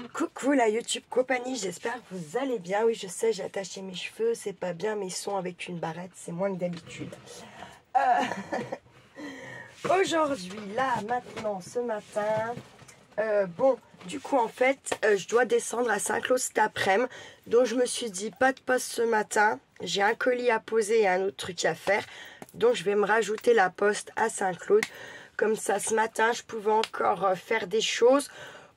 Coucou la YouTube compagnie, j'espère que vous allez bien. Oui, je sais, j'ai attaché mes cheveux, c'est pas bien, mais ils sont avec une barrette, c'est moins que d'habitude. Aujourd'hui, là, maintenant, ce matin, bon, du coup, en fait, je dois descendre à Saint-Claude cet après-midi. Donc, je me suis dit, pas de poste ce matin. J'ai un colis à poser et un autre truc à faire. Donc, je vais me rajouter la poste à Saint-Claude. Comme ça, ce matin, je pouvais encore faire des choses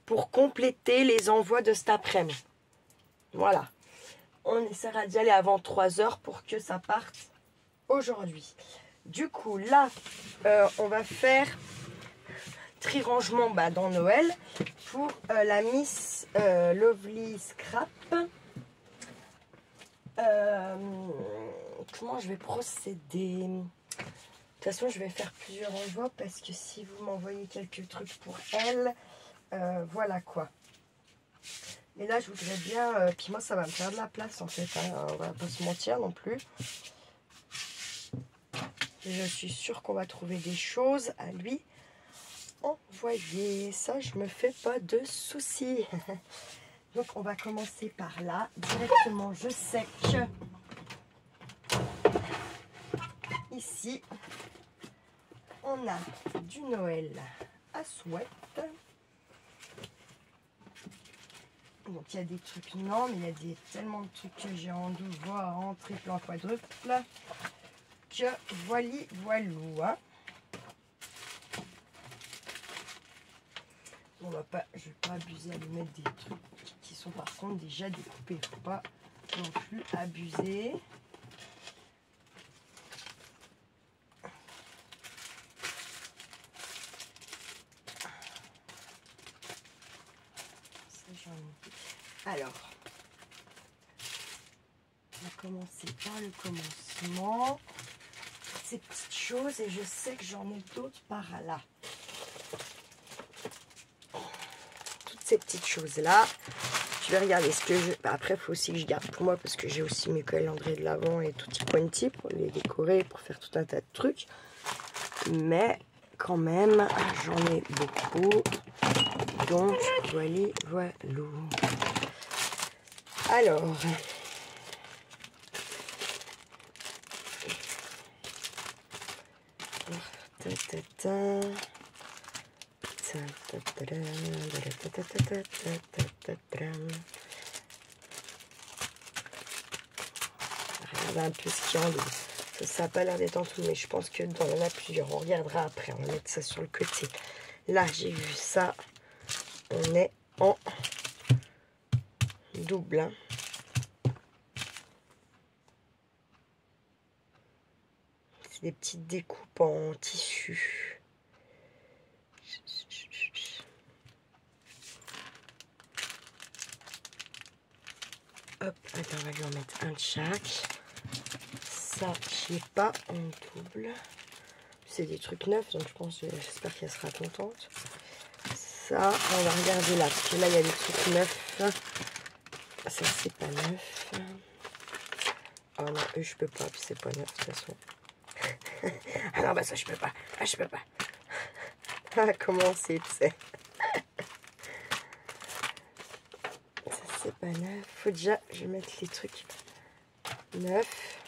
pour compléter les envois de cet après-midi. Voilà. On essaiera d'y aller avant 3 h pour que ça parte aujourd'hui. Du coup, là, on va faire tri-rangement dans Noël pour la Miss Lovely Scrap. Comment je vais procéder? De toute façon, je vais faire plusieurs envois parce que si vous m'envoyez quelques trucs pour elle, voilà quoi. Mais là, je voudrais bien... puis moi, ça va me faire de la place en fait. Hein, on va pas se mentir non plus. Et je suis sûre qu'on va trouver des choses à lui envoyer. Ça, je me fais pas de soucis. Donc, on va commencer par là. Directement, je sais que... Ici, on a du Noël à souhait. Donc il y a des trucs non, mais il y a tellement de trucs que j'ai en double, en triple, en quadruple, que voili voilou. Hein. On va pas, je vais pas abuser à lui mettre des trucs qui sont par contre déjà découpés. Faut pas non plus abuser. Alors, on va commencer par le commencement. Ces petites choses, et je sais que j'en ai d'autres par là. Toutes ces petites choses-là. Je vais regarder ce que je... Après, il faut aussi que je garde pour moi, parce que j'ai aussi mes calendriers de l'Avent et tutti quanti pour les décorer, pour faire tout un tas de trucs. Mais quand même, j'en ai beaucoup. Donc, voilà, voilà. Alors, regardez un peu ce qu'il y a en double. Ça n'a pas l'air d'être en tout, mais je pense que dans il y en a plusieurs. On regardera après, on va mettre ça sur le côté. Là, j'ai vu ça. On est en double. Hein. C'est des petites découpes en tissu. Hop, attends, on va lui en mettre un de chaque. Ça, je n'ai pas en double. C'est des trucs neufs, donc je pense, j'espère qu'elle sera contente. Ça, on va regarder là, parce que là, il y a des trucs neufs. Ça, c'est pas neuf. Oh non, eux, je peux pas, puis c'est pas neuf, de toute façon. Ah non, bah ça, je peux pas. Ah, je peux pas. Ah, comment c'est, tu sais. Ça, c'est pas neuf. Faut déjà, je vais mettre les trucs neufs.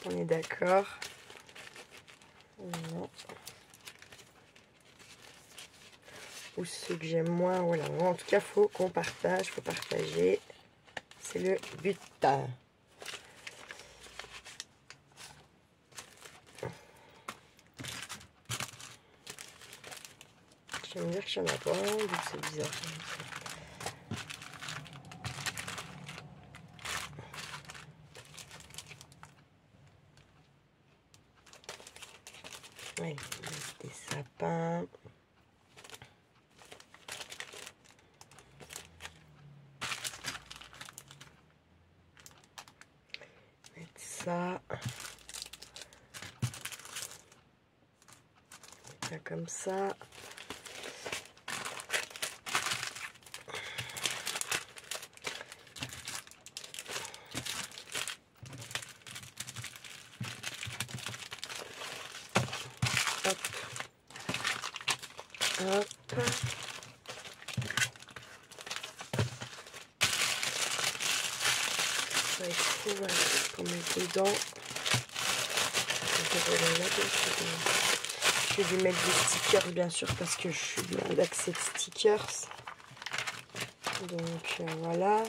On est d'accord. Non. Ou ceux que j'aime moins, voilà. En tout cas, faut qu'on partage, faut partager. C'est le but. Je vais me dire que j'en ai pas, donc c'est bizarre. Ouais, des sapins. Mettre ça. Ça comme ça. Hop. va être trop, voilà, pour mettre dedans. Je vais lui mettre des stickers bien sûr parce que je suis bien d'accès de stickers. Donc voilà.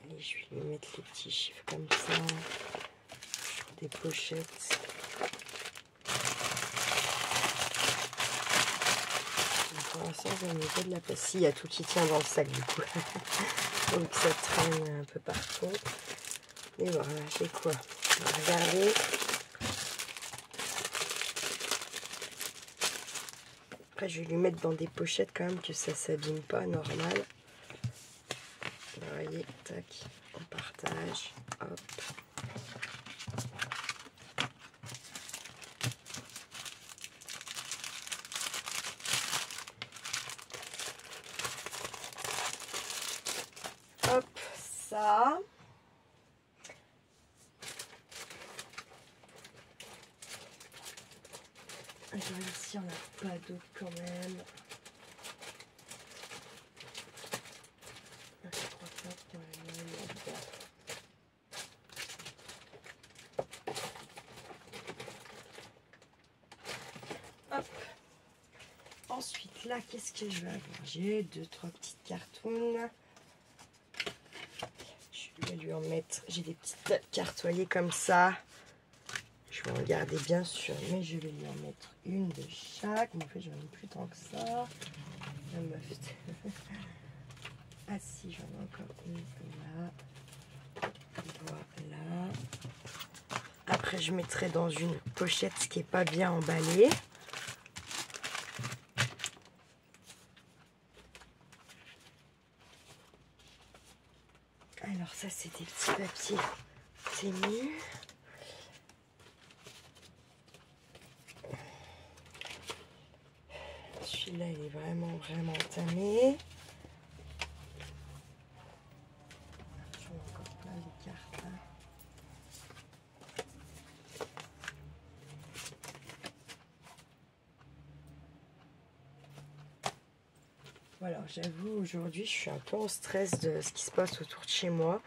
Allez, je vais lui mettre les petits chiffres comme ça sur des pochettes. Donc pour l'instant, au niveau de la place, il y a tout qui tient dans le sac du coup. Donc ça traîne un peu partout. Et voilà, j'ai quoi? On va regarder. Après, je vais lui mettre dans des pochettes quand même que ça s'abîme pas, normal. Vous voyez, tac, on partage. Hop. Hop, ça. Alors ici, on n'a pas d'autre quand même. Je crois pas qu'on a. Hop. Ensuite, là, qu'est-ce que je vais avoir? J'ai 2-3 petites cartounes. Je vais lui en mettre. J'ai des petites cartoyées comme ça. Je vais en garder bien sûr, mais je vais lui en mettre une de chaque. Mais en fait, j'en ai plus tant que ça. Ah si, j'en ai encore une là. Voilà. Après, je mettrai dans une pochette ce qui n'est pas bien emballé. Alors ça, c'est des petits papiers ténus. Celui-là, il est vraiment tamé. J'en ai encore plein de cartes. Hein. Voilà, j'avoue, aujourd'hui, je suis un peu en stress de ce qui se passe autour de chez moi.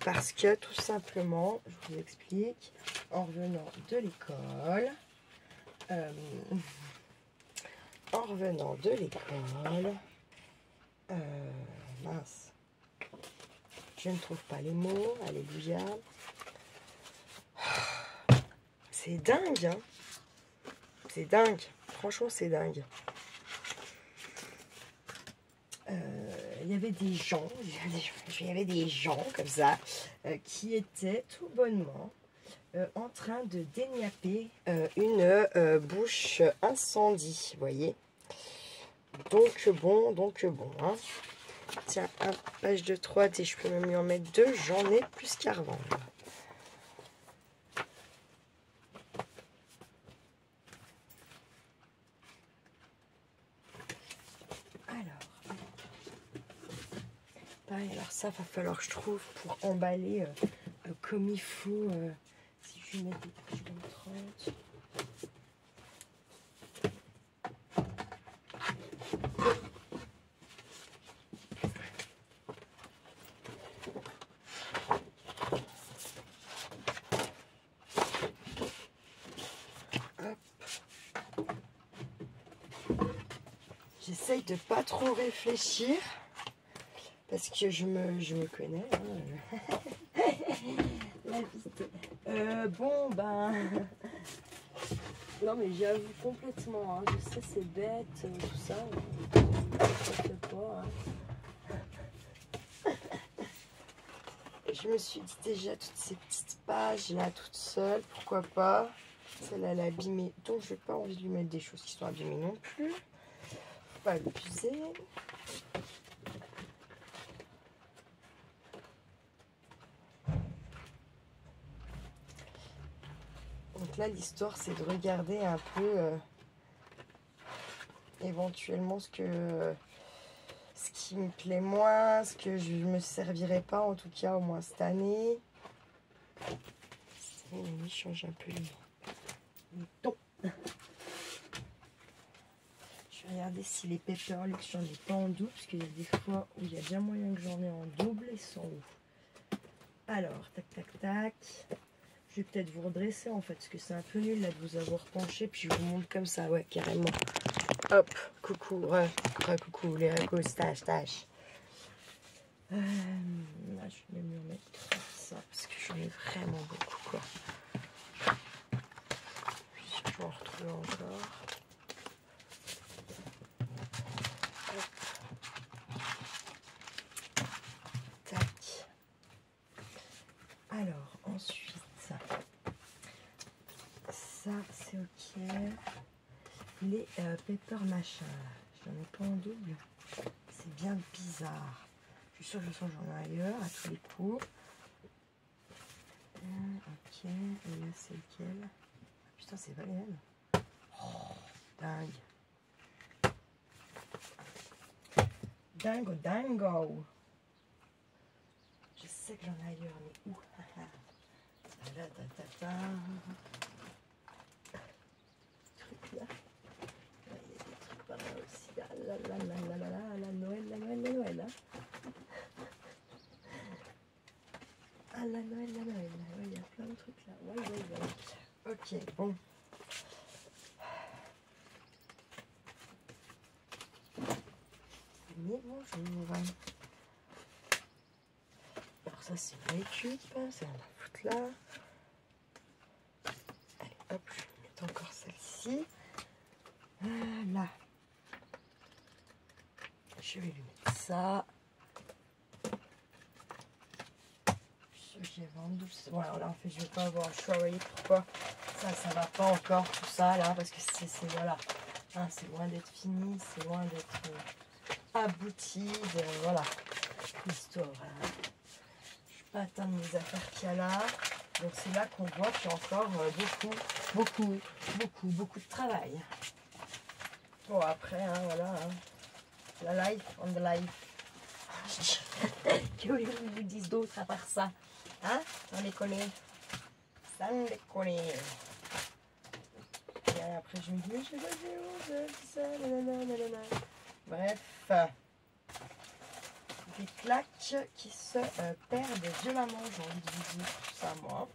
Parce que, tout simplement, je vous explique, en revenant de l'école, mince, je ne trouve pas les mots, alléluia. C'est dingue, hein. C'est dingue, franchement, c'est dingue. Il y avait des gens, comme ça, qui étaient tout bonnement en train de déniapper une bouche incendie, vous voyez. Donc bon, hein. Tiens, un page de 3D, je peux même lui en mettre 2, j'en ai plus qu'à revendre. Alors ça, va falloir que je trouve pour emballer comme il faut. Si je vais mettre des pages comme 30. J'essaye de pas trop réfléchir. Parce que je me connais. Hein. Bon, ben... Non, mais j'avoue complètement. Hein. Je sais, c'est bête, tout ça. Je sais pas. Hein. Je me suis dit déjà toutes ces petites pages là, toutes seules. Pourquoi pas. Celle-là, elle est abîmée. Donc, je n'ai pas envie de lui mettre des choses qui sont abîmées non plus. Faut pas abuser. Donc là, l'histoire, c'est de regarder un peu éventuellement ce qui me plaît moins, ce que je me servirai pas, en tout cas, au moins cette année. Il change un peu les tons. Je vais Regardez si les Pepperluxe, j'en ai pas en double, parce qu'il y a des fois où il y a bien moyen que j'en ai en double. Ils sont où? Alors, tac, tac, tac. Je vais peut-être vous redresser en fait, parce que c'est un peu nul là de vous avoir penché, puis je vous montre comme ça, ouais, carrément. Hop, coucou, coucou, les tâche, tâche. Là, je vais mieux mettre ça, parce que j'en ai vraiment beaucoup, quoi. Puis je vais en retrouver encore. Tac. Alors, ensuite, ça c'est ok. Les paper machin, j'en ai pas en double. C'est bien bizarre. Je suis sûre que je sens que j'en ai ailleurs, à tous les coups. Ok, et là c'est lequel? Putain, c'est pas les mêmes. Oh, dingue. Dingo, dingo. Je sais que j'en ai ailleurs, mais où? Truc là. Il y a des trucs par là aussi. La Noël. Ah, la Noël. Ouais, il y a plein de trucs là. Ouais. Ok, bon. Mais bonjour. Alors ça c'est une récup, c'est un foutre là. Allez hop, je vais mettre encore celle-ci. Là. Je vais lui mettre ça. J'ai vendu. Bon alors là en fait je vais pas avoir le choix, vous voyez pourquoi ça va pas encore tout ça là, parce que c'est voilà. Hein, c'est loin d'être fini, c'est loin d'être abouti, voilà. L'histoire. Je vais pas atteindre mes affaires qu'il y a là. Donc c'est là qu'on voit qu'il y a encore beaucoup de travail. Bon après, hein, voilà. Hein. La life on the life. Que voulez-vous que je vous dise d'autre à part ça? Hein? On les connaît. Ça on les connaît. Et après je me dis, je sais pas où, ça, nanana. Bref. Des claques qui se perdent violemment, j'ai envie de vous dire tout ça, moi.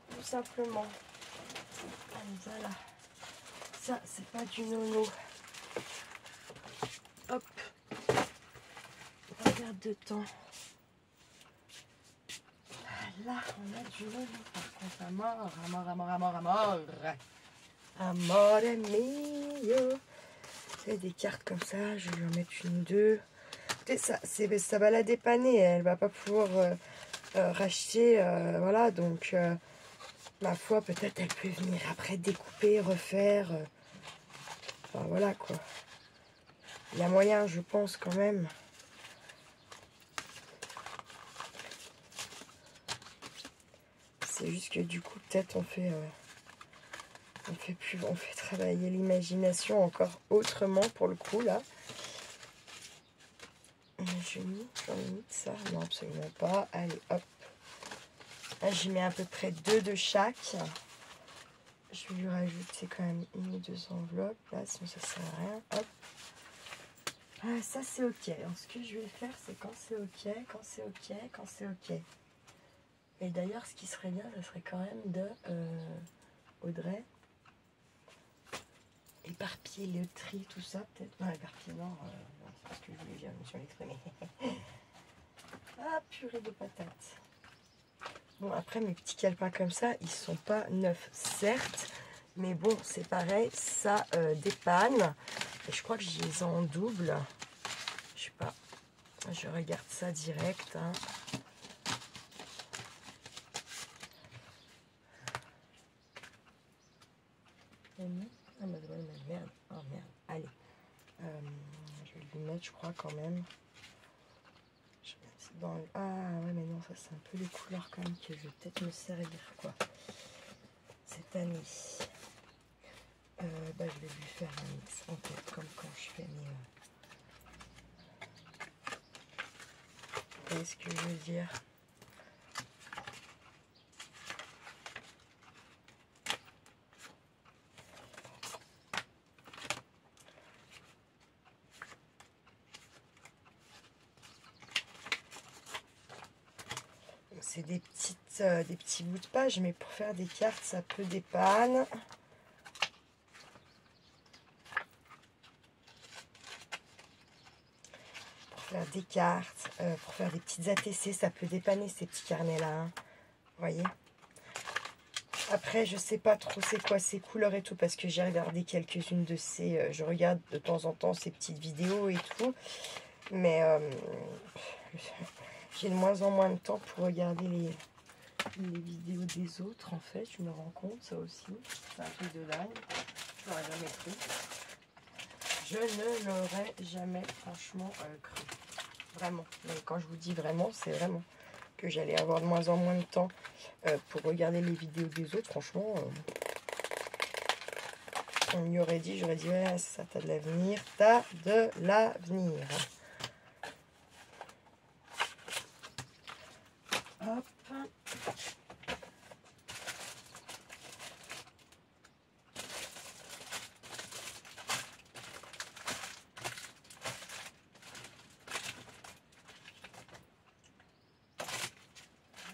Tout simplement. Allez, voilà. Ça, c'est pas du nono. Hop. Regarde de temps. Là, on a du nono. Par contre, à mort. Amore mio. C'est des cartes comme ça. Je vais lui en mettre une, deux. Ça va la dépanner, elle va pas pouvoir racheter, voilà, donc ma foi, peut-être elle peut venir après découper, refaire, enfin voilà quoi. Il y a moyen, je pense quand même. C'est juste que du coup, peut-être on fait travailler l'imagination encore autrement pour le coup là. J'en ai mis de ça? Non, absolument pas. Allez, hop. Là, j'y mets à peu près 2 de chaque. Je vais lui rajouter quand même 1 ou 2 enveloppes. Là, sinon ça sert à rien. Hop. Ah, ça, c'est ok. Alors, ce que je vais faire, c'est quand c'est ok. Et d'ailleurs, ce qui serait bien, ça serait quand même de Audrey. Éparpiller le tri, tout ça, peut-être. Non, éparpiller, non. C'est parce que je voulais bien me suis exprimée. Ah, purée de patates. Bon, après, mes petits calepins comme ça, ils sont pas neufs, certes. Mais bon, c'est pareil, ça dépanne. Et je crois que je les ai en double. Je sais pas. Je regarde ça direct. Hein. Ah, merde. Oh, merde. Allez. Je vais lui mettre, je crois, quand même. Ah ouais, mais non, ça c'est un peu les couleurs quand même que je vais peut-être me servir quoi cette année. Je vais lui faire un mix en fait, comme quand je fais mes. Vous voyez ce que je veux dire? c'est des petits bouts de page, mais pour faire des cartes, ça peut dépanner. Pour faire des cartes, pour faire des petites ATC, ça peut dépanner ces petits carnets-là. Hein. Vous voyez? Après, je sais pas trop c'est quoi ces couleurs et tout, parce que j'ai regardé quelques-unes de ces... je regarde de temps en temps ces petites vidéos et tout. Mais j'ai de moins en moins de temps pour regarder les vidéos des autres, en fait. Je me rends compte, ça aussi. C'est un truc de dingue. Je l'aurais jamais cru. Je ne l'aurais jamais, franchement, cru. Vraiment. Mais quand je vous dis vraiment, c'est vraiment que j'allais avoir de moins en moins de temps pour regarder les vidéos des autres. Franchement, on m'y aurait dit, j'aurais dit, ouais, ça, t'as de l'avenir. T'as de l'avenir. Hop.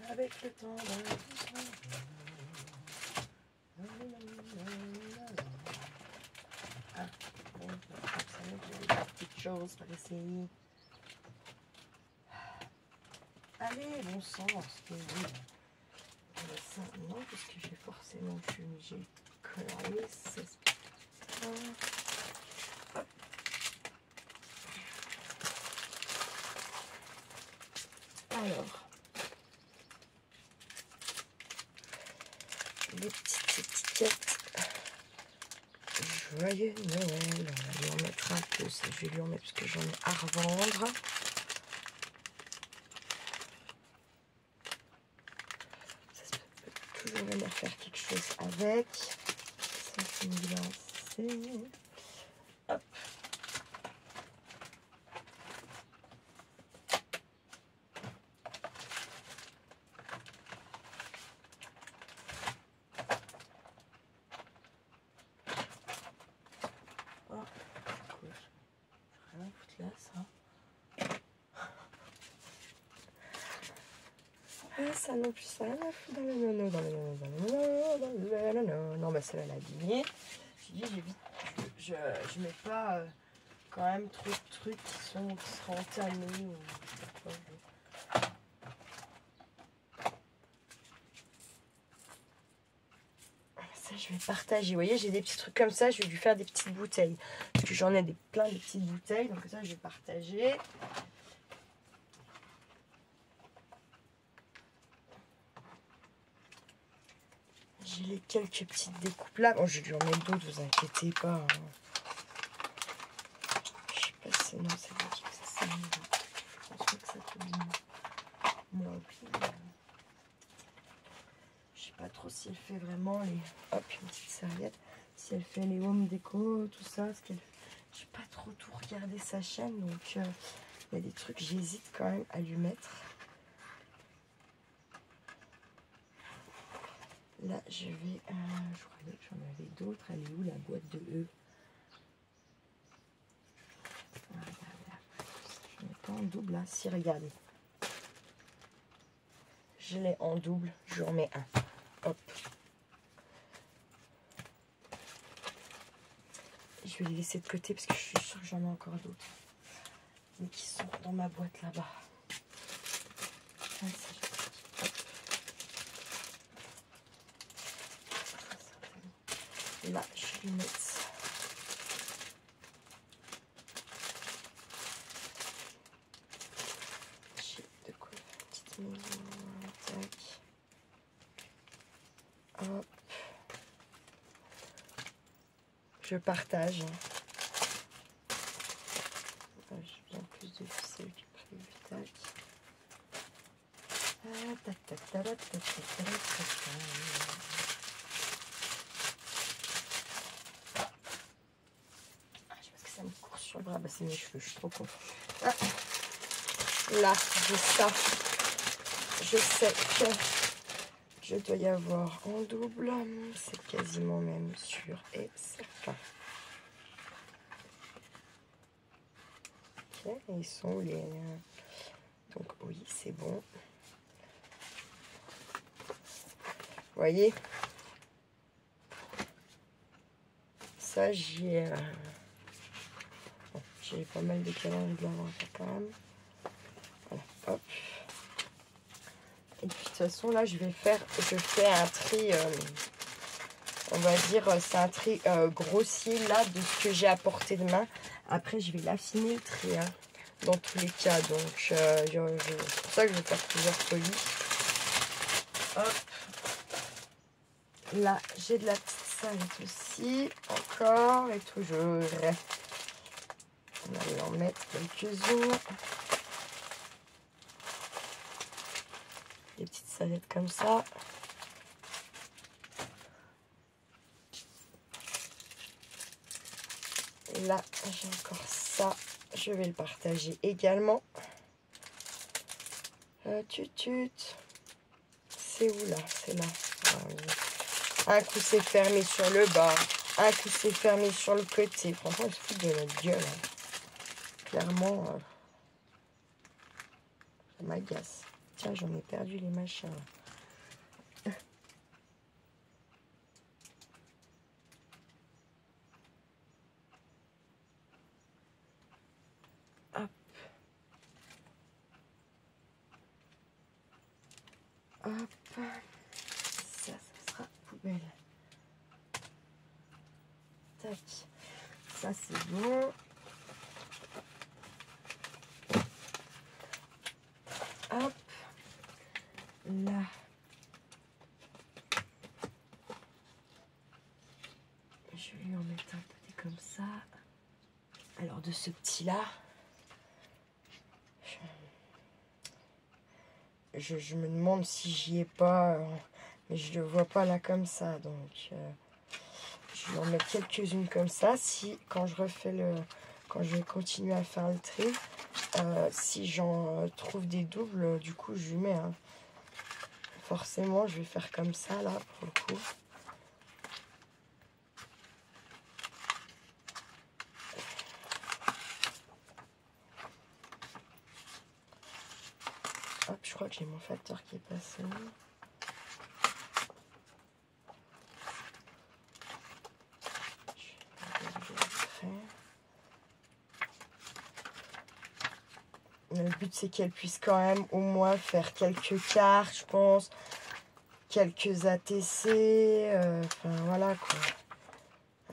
Avec le temps ah, bon, ça me fait des petites choses par ici. Allez, bon sang, c'est oui. Ça, non, parce que j'ai forcément j'ai coloré. Alors, les petites étiquettes. Joyeux Noël. On va lui en mettre un peu. Ça, je vais lui en mettre parce que j'en ai à revendre. Ça peut toujours venir faire quelque chose avec. Ça, c'est une glacée. Hop. Ça non plus, ça rien à foutre dans le nono, non, bah celle-là, elle a abîmé. Je dis, je mets pas quand même trop de trucs qui seront entamés. Ou, ça, je vais partager. Vous voyez, j'ai des petits trucs comme ça. Je vais lui faire des petites bouteilles. Parce que j'en ai plein de petites bouteilles. Donc ça, je vais partager. J'ai les quelques petites découpes là. Bon, je vais lui en mettre d'autres, vous inquiétez pas. Hein. Je sais pas si non, c'est bon, ça c'est mieux. Je pense pas que ça peut bien. Moi, je sais pas trop si elle fait vraiment les... Hop, une petite serviette. Si elle fait les home déco, tout ça. J'ai pas trop tout regardé sa chaîne, donc il y a des trucs, j'hésite quand même à lui mettre. Là, je vais... je croyais que j'en avais d'autres. Elle est où la boîte de E? Je n'ai pas en double là. Si, regardez. Je l'ai en double. Je remets un. Hop. Je vais les laisser de côté parce que je suis sûre que j'en ai encore d'autres. Mais qui sont dans ma boîte là-bas. Là, je vais mettre ça. J'ai de quoi faire une petite maison. Tac. Hop. Je partage. J'ai bien plus de ficelle que prévu. Tac. Ça me court sur le bras, bah c'est mes cheveux, je suis trop con. Ah. Là, j'ai ça. Je sais que je dois y avoir en double. C'est quasiment même sûr et certain. Ok, ils sont les... Donc oui, c'est bon. voyez? Ça, j'ai pas mal de calendes de l'avoir quand même. Voilà, hop. Et puis de toute façon, là, je fais un tri, on va dire, c'est un tri grossier, là, de ce que j'ai à portée de main. Après, je vais l'affiner, le tri, hein, dans tous les cas. Donc, c'est pour ça que je vais faire plusieurs colis. Hop. Là, j'ai de la petite salette aussi, encore, et toujours. On va aller en mettre quelques-unes. Des petites salettes comme ça. Et là, j'ai encore ça. Je vais le partager également. C'est où là? C'est là. Ah, oui. Un coup c'est fermé sur le bas. Un coup c'est fermé sur le côté. Franchement, il se fout de notre gueule. Hein. Clairement, ça m'agace. Tiens, j'en ai perdu les machins. Hop. Hop. Ça sera poubelle. Tac. Ça, c'est bon. Hop. Là. Je vais lui en mettre un petit comme ça. Alors, de ce petit-là, je me demande si j'y ai pas, mais je le vois pas là comme ça. Donc, je vais en mettre quelques-unes comme ça. Si, quand je vais continuer à faire le tri, si j'en trouve des doubles, du coup, je lui mets. Hein. Forcément, je vais faire comme ça, là, pour le coup. Hop, je crois que j'ai mon facteur qui est passé. Le but, c'est qu'elle puisse quand même au moins faire quelques cartes, je pense. Quelques ATC. Enfin, voilà, quoi.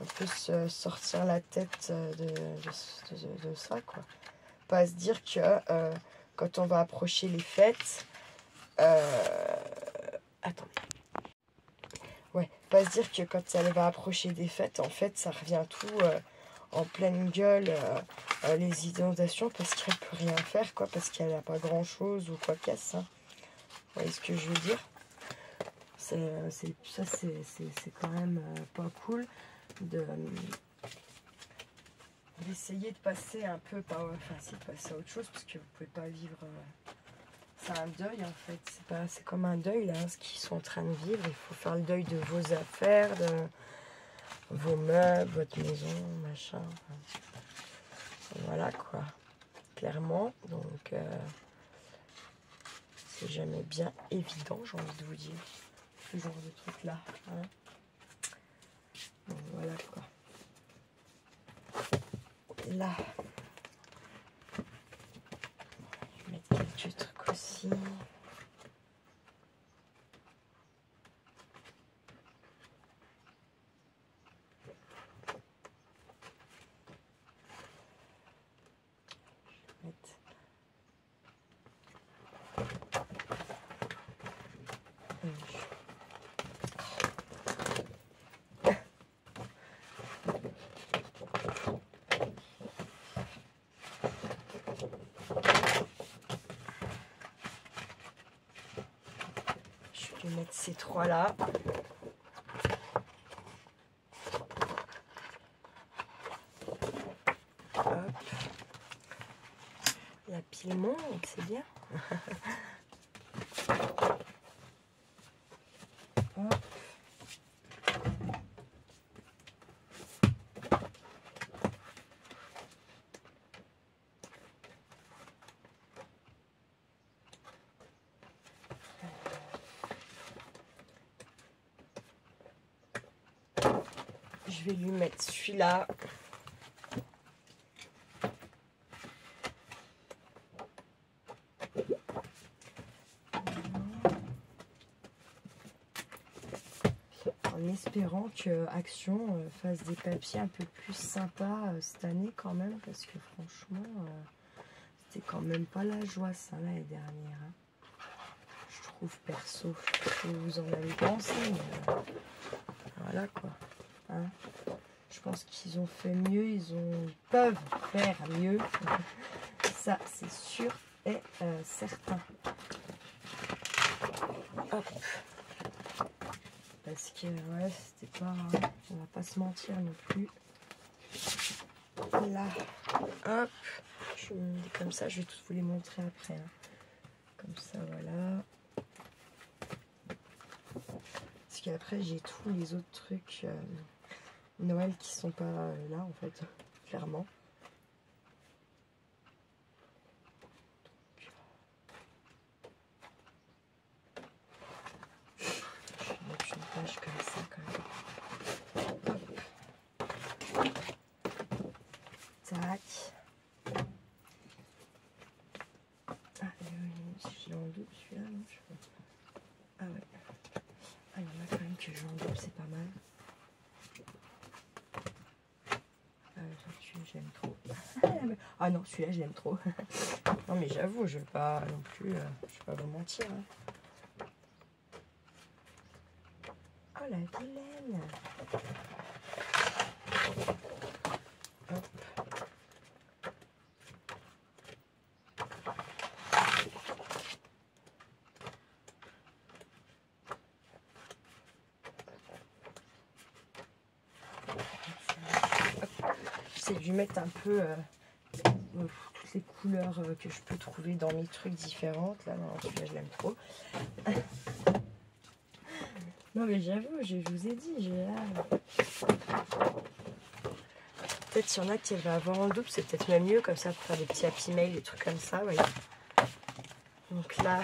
Un peu se sortir la tête de ça, quoi. Pas se dire que quand on va approcher les fêtes... attendez. Ouais, pas se dire que quand elle va approcher des fêtes, en fait, ça revient tout en pleine gueule, les inondations, parce qu'elle peut rien faire, quoi, parce qu'elle n'a pas grand-chose ou quoi qu'est-ce. Hein. Vous voyez ce que je veux dire? Ça, c'est quand même pas cool d'essayer de passer un peu par... Enfin, si, de passer à autre chose, parce que vous pouvez pas vivre... c'est un deuil, en fait. C'est comme un deuil, là, ce qu'ils sont en train de vivre. Il faut faire le deuil de vos affaires, de vos meubles, votre maison, machin. Voilà, quoi. Clairement. Donc, c'est jamais bien évident, j'ai envie de vous dire. Ce genre de truc-là. Hein. Donc, voilà, quoi. Là, je vais mettre quelques trucs aussi. Je vais mettre ces trois là. Hop. La pile monte, c'est bien. Hop. vais lui mettre celui-là. En espérant que Action fasse des papiers un peu plus sympas cette année quand même, parce que franchement, c'était quand même pas la joie ça l'année dernière. Hein. Je trouve perso, que vous en avez pensé, mais voilà quoi. Hein. Je pense qu'ils ont fait mieux, ils peuvent faire mieux. Ça, c'est sûr et certain. Hop. Parce que, ouais, c'était pas... On va pas se mentir non plus. Là. Hop. Je me mets comme ça, je vais tous vous les montrer après. Hein. Comme ça, voilà. Parce qu'après, j'ai tous les autres trucs Noël qui sont pas là, en fait. Clairement. Comme ça quand même. Hop. Tac. Ah, je l'ai en double celui-là, non je sais pas. Ah ouais. Ah, il y en a quand même que je l'ai en double, c'est pas mal. Ah, celui-là, je l'aime trop. Ah non, celui-là, je l'aime trop. Non, mais j'avoue, je vais pas non plus, je vais pas vous mentir. Hein. Oh la vilaine. Hop. J'essaie de lui mettre un peu toutes les couleurs que je peux trouver dans mes trucs différentes. Là, non, celui-là, je l'aime trop. Non, mais j'avoue, je vous ai dit, j'ai peut-être qu'il y en a qui va avoir en double, c'est peut-être même mieux comme ça pour faire des petits happy mail, des trucs comme ça, vous voyez. Donc là,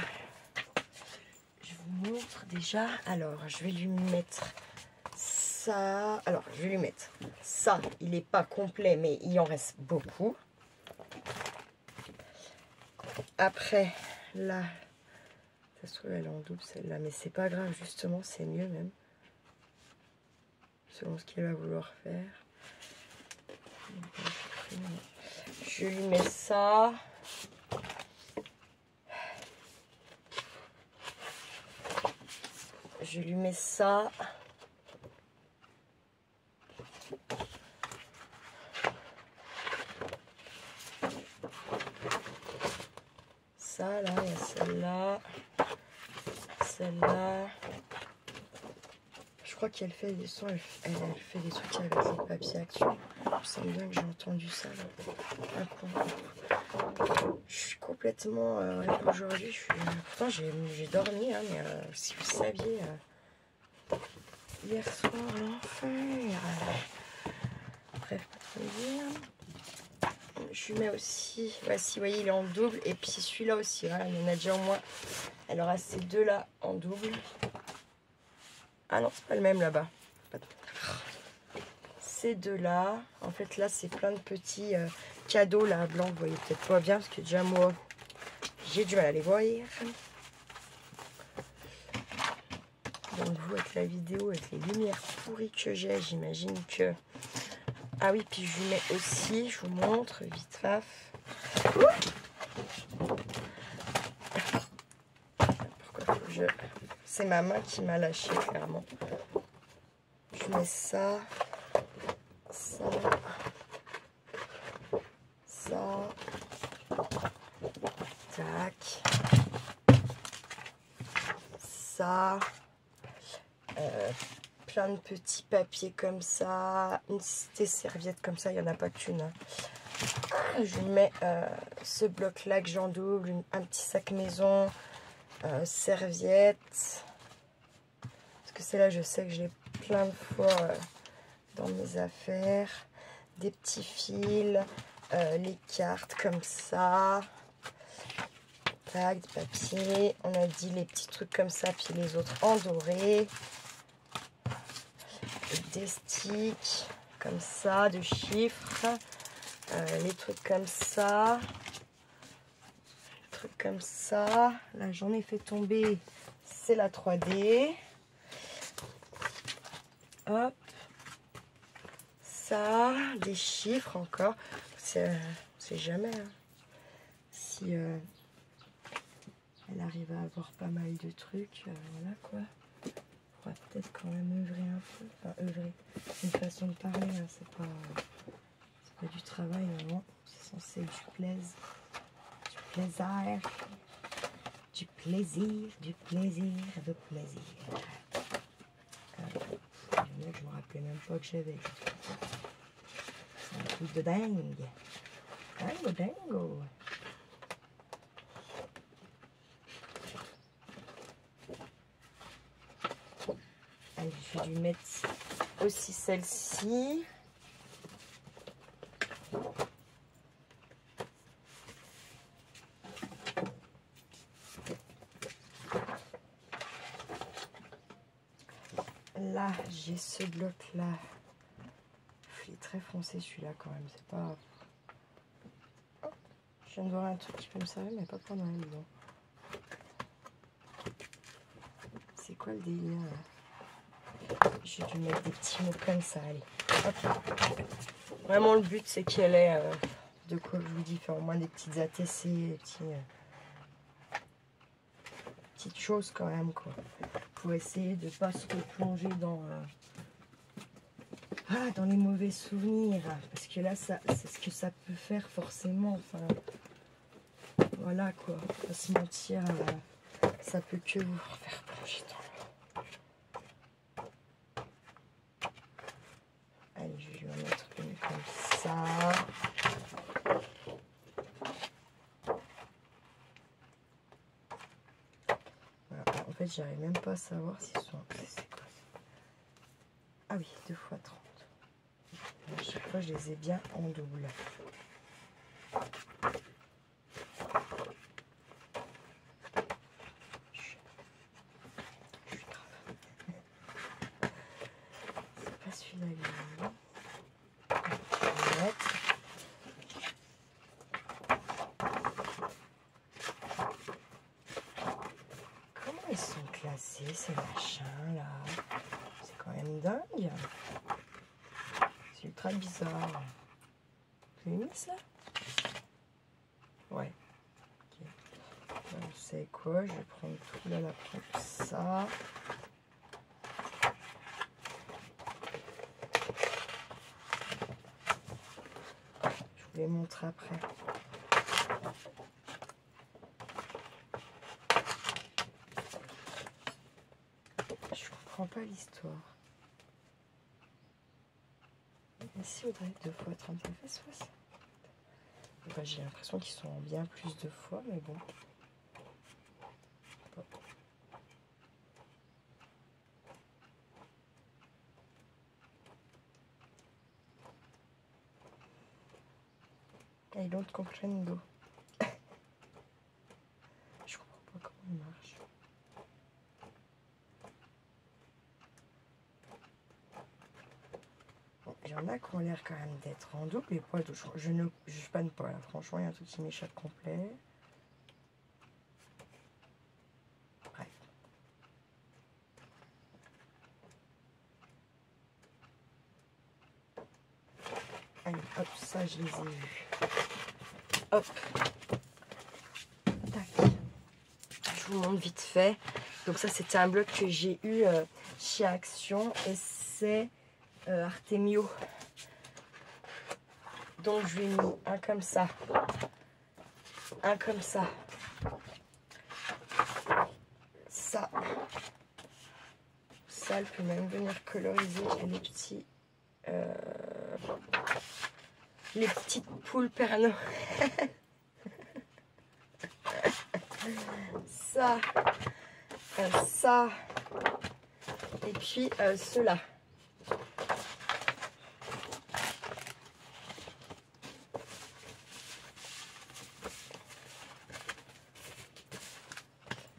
je vous montre déjà. Alors, je vais lui mettre ça. Alors, je vais lui mettre ça. Il n'est pas complet, mais il en reste beaucoup. Après, là, ça se trouve, elle est en double celle-là, mais c'est pas grave, justement, c'est mieux même. Selon ce qu'il va vouloir faire. Je lui mets ça. Je lui mets ça. Ça, là, il y a celle-là. Celle-là. Je crois qu'elle fait des sons, elle fait des trucs avec les papiers Action. Je sens bien que j'ai entendu ça. Là. Je suis complètement... aujourd'hui, pourtant j'ai dormi, hein, mais si vous saviez... hier soir, l'enfer. Bref, pas trop dire. Je lui mets aussi... Voici, vous voyez, il est en double. Et puis celui-là aussi, voilà, il y en a déjà au moins. Elle aura ces deux-là en double. Ah non, c'est pas le même là-bas. Ces deux-là. En fait, là, c'est plein de petits cadeaux, là, blancs. Vous voyez peut-être pas bien, parce que déjà, moi, j'ai du mal à les voir. Donc, vous, avec la vidéo, avec les lumières pourries que j'ai, j'imagine que... Ah oui, puis je lui mets aussi, je vous montre, vite faf. Pourquoi faut que je... C'est ma main qui m'a lâché, clairement. Je mets ça, ça, ça, tac, ça, plein de petits papiers comme ça, des serviettes comme ça, il n'y en a pas qu'une. Hein. Je mets ce bloc-là que j'en double, un petit sac maison, serviette. Parce que c'est là, je sais que je l'ai plein de fois dans mes affaires. Des petits fils, les cartes comme ça. Tac, des papiers. On a dit les petits trucs comme ça, puis les autres en doré. des sticks comme ça, de chiffres, les trucs comme ça, comme ça. Là, j'en ai fait tomber, c'est la 3D. Hop, ça, des chiffres encore. C'est jamais. Hein. Si elle arrive à avoir pas mal de trucs, voilà quoi. On pourra peut-être quand même œuvrer un peu. Enfin, œuvrer, c'est une façon de parler, hein. C'est pas du travail, non. C'est censé être du plaisir. Du plaisir. Du plaisir, du plaisir, du plaisir. Je me rappelais même pas que j'avais. C'est un truc de dingue. Dingo, dingo. Allez, je vais lui mettre aussi celle-ci. Là, j'ai ce bloc-là. Il est très foncé celui-là quand même. C'est pas... Oh, je viens de voir un truc qui peut me servir, mais pas pour Noël. C'est quoi le délire là? J'ai dû mettre des petits mots comme ça. Allez, hop. Vraiment, le but, c'est qu'elle ait de quoi je vous dis, faire au moins des petites ATC, des petites choses quand même, quoi. Pour essayer de ne pas se replonger dans les mauvais souvenirs. Parce que là, c'est ce que ça peut faire forcément. Enfin, voilà quoi. Pas se mentir, ça peut que vous faire plonger dans l'eau. Allez, je vais mettre une comme ça. Voilà. En fait, j'arrive même pas à savoir s'ils sont... C'est quoi ça? Ah oui, 2 x 30. À chaque fois, je les ai bien en double. C'est pas celui-là, lui. Comment ils sont classés, ces machins là? C'est quand même dingue. C'est ultra bizarre. Vous avez mis ça? Ouais. Okay. Vous savez quoi? Je vais prendre tout là, comme ça. Je vous les montre après. Je comprends pas l'histoire. Ici, Audrey, 2 x 30, ça fait 60. Bah, j'ai l'impression qu'ils sont en bien plus de fois, mais bon. I don't comprendo. Je comprends pas comment il marche. Bon, il y en a qui ont l'air quand même d'être en double. Les poils, je ne panne pas là. Franchement, il y a un truc qui m'échappe complet. Bref. Allez, hop, ça je les ai vus. Hop. Tac. Je vous montre vite fait. Donc ça, c'était un bloc que j'ai eu chez Action. Et c'est Artemio. Donc je lui ai mis un comme ça. Un comme ça. Ça. Ça, elle peut même venir coloriser les petites poules Père Noël. Ça, ça, et puis ceux-là.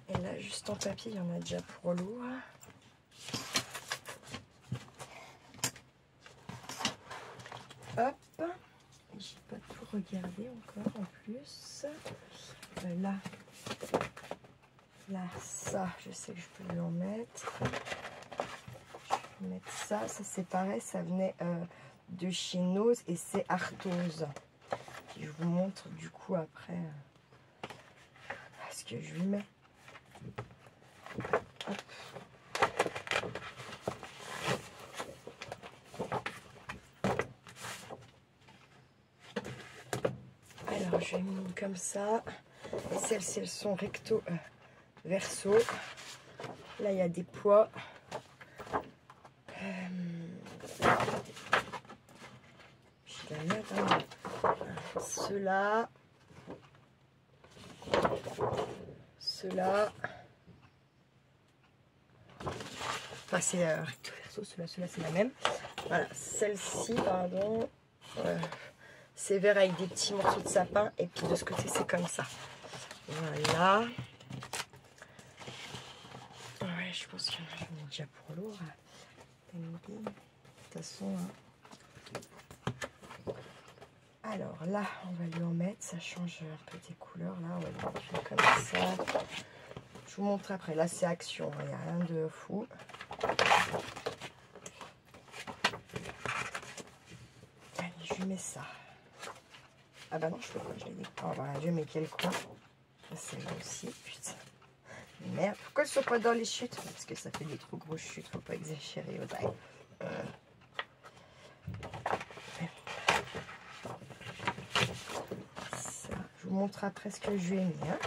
Et là, juste en papier, il y en a déjà pour lourd. hop. J'ai pas tout regardé encore en plus. Là, ça, je sais que je peux lui en mettre. Je vais mettre ça. Ça, c'est pareil, ça venait de chez Nose et c'est Arthose. Je vous montre du coup après ce que je lui mets. Hop. Alors, je vais mis comme ça. Et celles-ci, elles sont recto, verso. Là, il y a des poids. Je vais la mettre. Hein. Ceux-là. Ceux-là. Enfin, c'est recto, verso. Ceux-là, c'est la même. Voilà, celle-ci, pardon. C'est vert avec des petits morceaux de sapin. Et puis de ce côté, c'est comme ça. Voilà. Ouais, je pense que j'en ai déjà pour lourd. De toute façon. Hein. Alors là, on va lui en mettre. Ça change un peu des couleurs. Là, on va lui mettre comme ça. Je vous montre après. Là, c'est action. Il n'y a rien de fou. Allez, je lui mets ça. Ah bah non, je peux pas, je l'ai dit. Oh bah, je mets quel coin. Celle-là aussi, putain. Merde, pourquoi elles ne sont pas dans les chutes? Parce que ça fait des trop grosses chutes, faut pas exagérer. Ça, je vous montre après ce que je lui ai mis. Hein.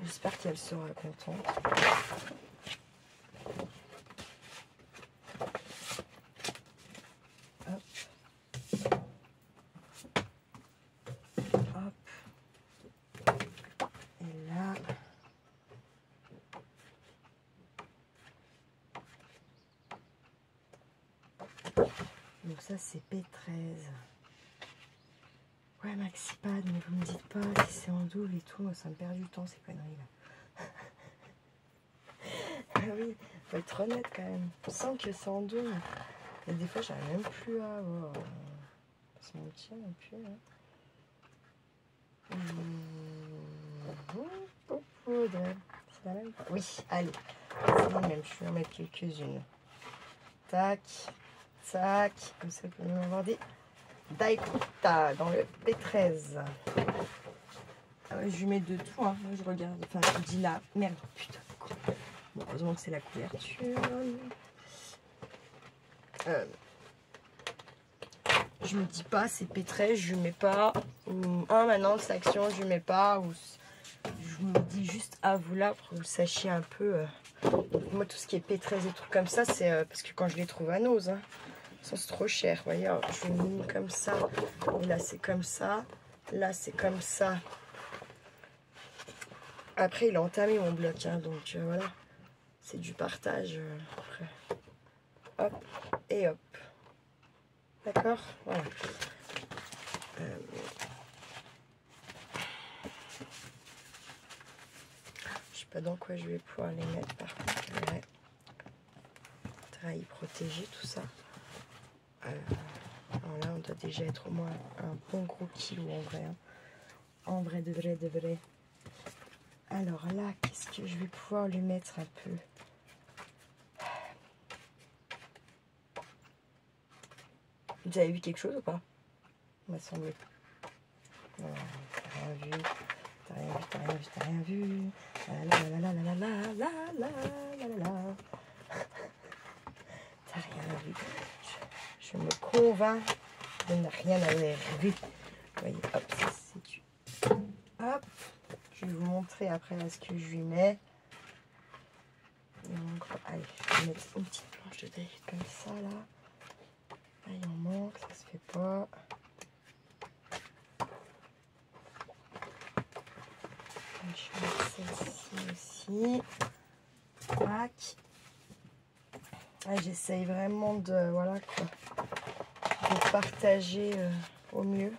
J'espère qu'elle sera contente. Donc ça c'est P13. Ouais Maxipad, mais vous me dites pas si c'est en double et tout, moi ça me perd du temps ces conneries là. Ah oui, faut être honnête quand même. Je sens que c'est en double. Et des fois j'arrive même plus à avoir. Pas se mentir non plus. Hein. C'est la même. Oui, allez. C'est la même, je vais en mettre quelques-unes. Tac. Tac, comme ça, vous pouvez m'avoir dit Daikuta dans le P13. Ah ouais, je lui mets de tout, hein. Moi, je regarde, enfin, je dis là, merde, putain, bon, heureusement que c'est la couverture. Je me dis pas, c'est P13, je lui mets pas. Ou, maintenant, c'est action, je lui mets pas. Ou, je me dis juste à vous là pour que vous sachiez un peu. Donc, moi, tout ce qui est P13 et trucs comme ça, c'est parce que quand je les trouve à Nose, hein. C'est trop cher, vous voyez, alors, je l'ai mis comme ça, et là c'est comme ça, là c'est comme ça. Après il a entamé mon bloc, hein, donc voilà, c'est du partage après. Hop, et hop. D'accord, voilà. Je sais pas dans quoi je vais pouvoir les mettre par contre, ouais. Travail protégé, tout ça. Alors là, on doit déjà être au moins un bon gros kilo en vrai. Hein. En vrai, de vrai, de vrai. Alors là, qu'est-ce que je vais pouvoir lui mettre un peu? Vous avez vu quelque chose ou pas? Il m'a semblé. Non, t'as rien vu. T'as rien vu, t'as rien vu, t'as rien vu. La la la la la la la la la la la. T'as rien vu. Je me convainc de ne rien avoir vu. Vous voyez, hop, ça c'est du... Hop, je vais vous montrer après là, ce que je lui mets. Donc, allez, je vais mettre une petite planche de David comme ça là. Là, il en manque, ça se fait pas. Je vais mettre celle-ci aussi. Tac. J'essaye vraiment de, voilà quoi, de partager au mieux.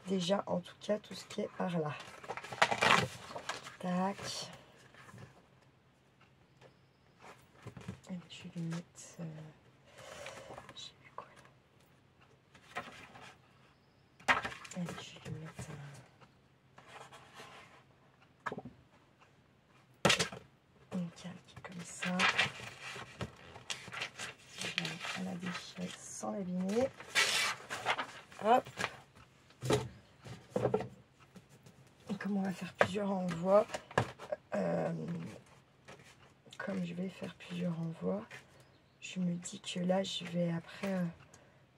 Déjà, en tout cas, tout ce qui est par là. Tac. Et je vais lui mettre... je sais plus quoi là. Allez, je vais lui mettre une calque comme ça. Je vais mettre à la déchetteuse sans l'abîmer. Hop. Comme on va faire plusieurs envois, comme je vais faire plusieurs envois, je me dis que là je vais après,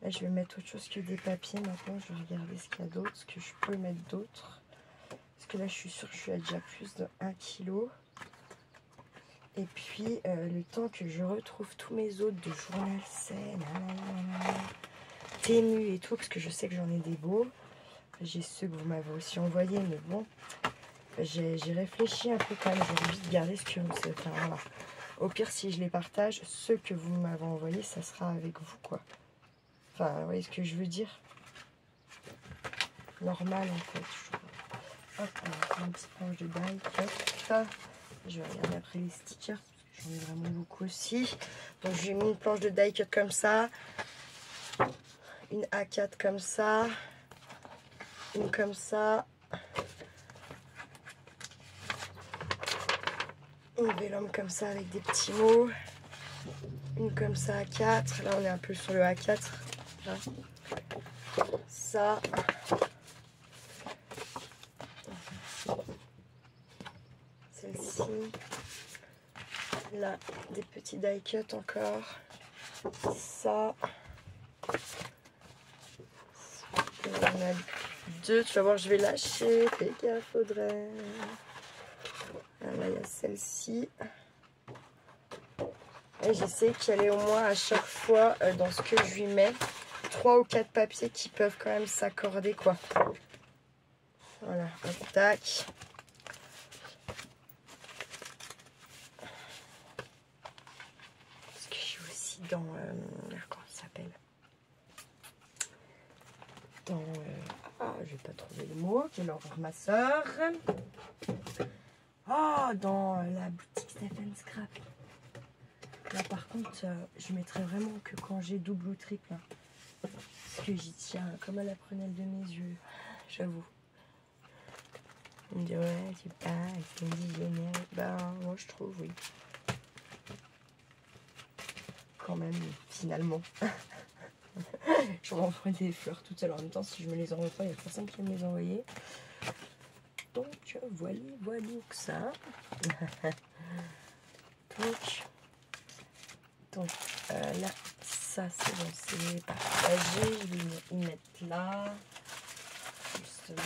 là je vais mettre autre chose que des papiers maintenant. Je vais regarder ce qu'il y a d'autre, ce que je peux mettre d'autre. Parce que là je suis sûre que je suis à déjà plus de 1 kg. Et puis le temps que je retrouve tous mes autres de journal scène, ténu et tout, parce que je sais que j'en ai des beaux. J'ai ceux que vous m'avez aussi envoyés, mais bon, j'ai réfléchi un peu quand même. J'ai envie de garder ce que enfin, voilà. Au pire, si je les partage, ceux que vous m'avez envoyés, ça sera avec vous, quoi. Enfin, vous voyez ce que je veux dire? Normal, en fait. Hop, on a une petite planche de die. Hop, je vais regarder après les stickers, parce que j'en ai vraiment beaucoup aussi. Donc, j'ai mis une planche de die cut comme ça. Une A4 comme ça. Une comme ça. Une vélum comme ça avec des petits mots. Une comme ça A4. Là, on est un peu sur le A4. Là. Ça. Celle-ci. Là, des petits die cut encore. Ça. Et on a deux. Tu vas voir, je vais lâcher. Fais gaffe, Audrey. Là, il y a celle-ci. Et j'essaie qu'il y ait au moins à chaque fois, dans ce que je lui mets, 3 ou 4 papiers qui peuvent quand même s'accorder, quoi. Voilà, hop, tac. Parce que je suis aussi dans... comment ça s'appelle? Dans... je vais pas trouver le mot. Je vais leur voir ma soeur. Oh, dans la boutique Stephen Scrap. Là, par contre, je mettrai vraiment que quand j'ai double ou triple. Hein. Parce que j'y tiens comme à la prunelle de mes yeux. J'avoue. On me dit, ouais, tu parles, c'est indigène. Ben, moi, je trouve, oui. Quand même, finalement. Je m'envoie des fleurs toutes seules. En même temps, si je me les envoie pas, il n'y a personne qui va me les envoyer. Donc, voilà que ça. Donc là, ça c'est bon, c'est partagé. Je vais y mettre là, justement.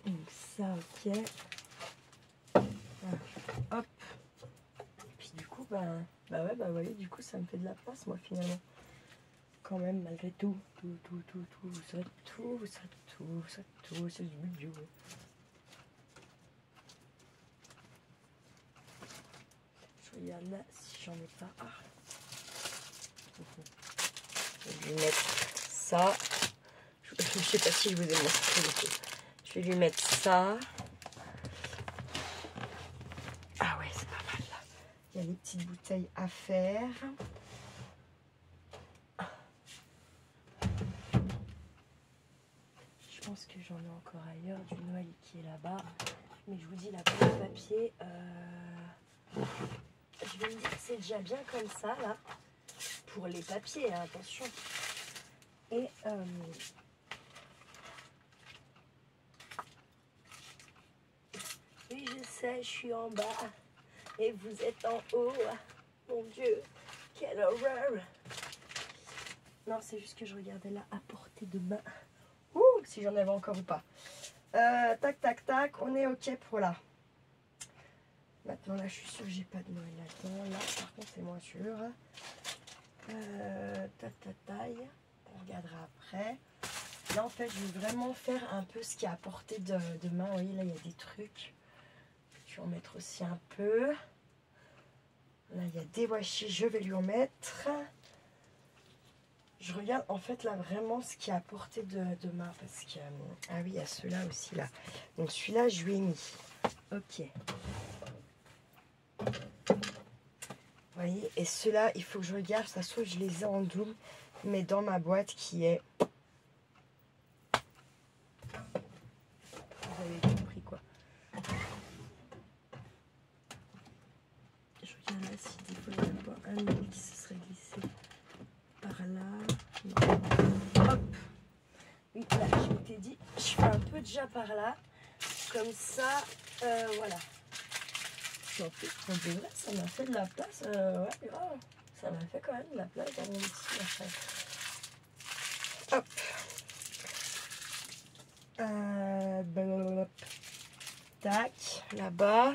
Donc ça, ok. Voilà. Hop. Et puis du coup, bah ouais, bah vous voyez, du coup, ça me fait de la place, moi, finalement. Quand même, malgré tout, vous serez tout, c'est du budget. Je regarde là si j'en ai pas. Ah. Je vais lui mettre ça. Je sais pas si je vous ai montré. Je vais lui mettre ça. Ah ouais, c'est pas mal là. Il y a les petites bouteilles à faire. Je pense que j'en ai encore ailleurs du Noël qui est là-bas. Mais je vous dis, la boîte de papier, je vais me dire que c'est déjà bien comme ça, là. Pour les papiers, hein, attention. Et oui, je sais, je suis en bas. Et vous êtes en haut. Mon Dieu, quelle horreur. Non, c'est juste que je regardais là à portée de main. Ouh, si j'en avais encore ou pas. Tac, tac, tac. On est OK pour là. Maintenant, là, je suis sûre que j'ai pas de Noël là-dedans. Là, par contre, c'est moins sûr. Taille. On regardera après. Là, en fait, je vais vraiment faire un peu ce qui est à portée de main. Vous voyez, là, il y a des trucs. Je vais en mettre aussi un peu. Là, il y a des washi. Je vais lui en mettre. Je regarde en fait là vraiment ce qui est à portée de main. Parce que... ah oui, il y a ceux-là aussi là. Donc celui-là, je lui ai mis. Ok. Vous voyez, et ceux-là, il faut que je regarde. Ça se trouve, je les ai en double. Mais dans ma boîte qui est... Vous avez compris quoi. Je regarde là si des fois il n'y a pas un nœud qui se serait glissé par là. Non. Hop. Oui, voilà, je m'étais dit, je fais un peu déjà par là. Comme ça, voilà. En plus, en vrai, ça m'a fait de la place. Ouais, grave. Ça m'a fait quand même de la place dans mon petit machin. Hop. Tac, là-bas.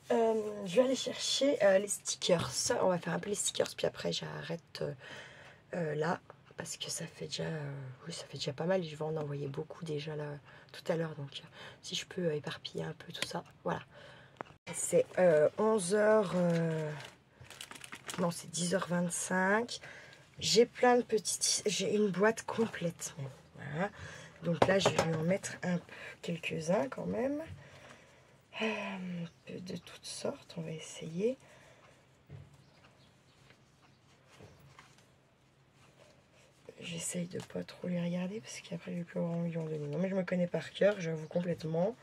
Je vais aller chercher les stickers. On va faire un peu les stickers, puis après j'arrête là. Parce que ça fait déjà, oui, ça fait déjà pas mal. Je vais en envoyer beaucoup déjà là tout à l'heure. Donc si je peux éparpiller un peu tout ça, voilà. C'est 11h, non c'est 10h25. J'ai plein de petites, j'ai une boîte complète. Voilà. Donc là je vais en mettre quelques-uns quand même. Un peu de toutes sortes, on va essayer. J'essaye de pas trop les regarder parce qu'après je vais plus avoir envie d'en donner. Non mais je me connais par cœur, j'avoue complètement.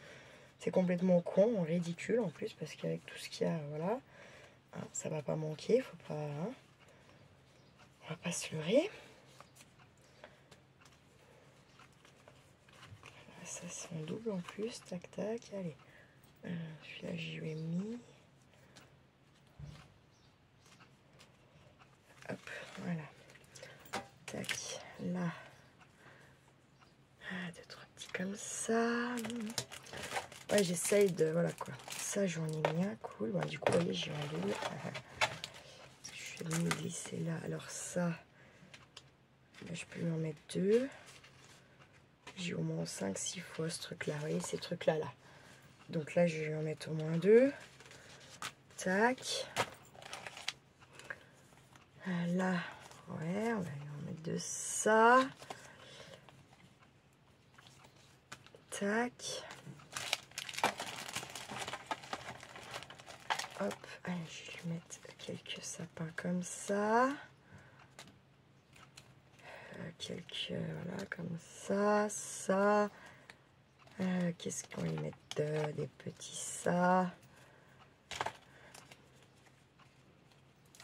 C'est complètement con, ridicule en plus parce qu'avec tout ce qu'il y a, voilà. Hein, ça va pas manquer, faut pas... Hein, on va pas se leurrer. Là, ça c'est en double en plus, tac tac, allez. Celui-là j'y ai mis. Hop, voilà. Tac, là. Deux, trois petits comme ça. Ouais, j'essaye de... Voilà quoi. Ça, j'en ai mis un, cool. Bon, du coup, vous voyez, j'ai un double. Je vais me glisser là. Alors ça, là, je peux lui en mettre deux. J'ai au moins 5-6 fois ce truc-là. Vous voyez, ces trucs-là, là. Donc là, je vais lui en mettre au moins deux. Tac. Là, ouais, on va lui en mettre de ça. Tac. Hop, allez, je vais lui mettre quelques sapins comme ça. Quelques, voilà, comme ça, ça. Qu'est-ce qu'on va y mettre des petits ça. Un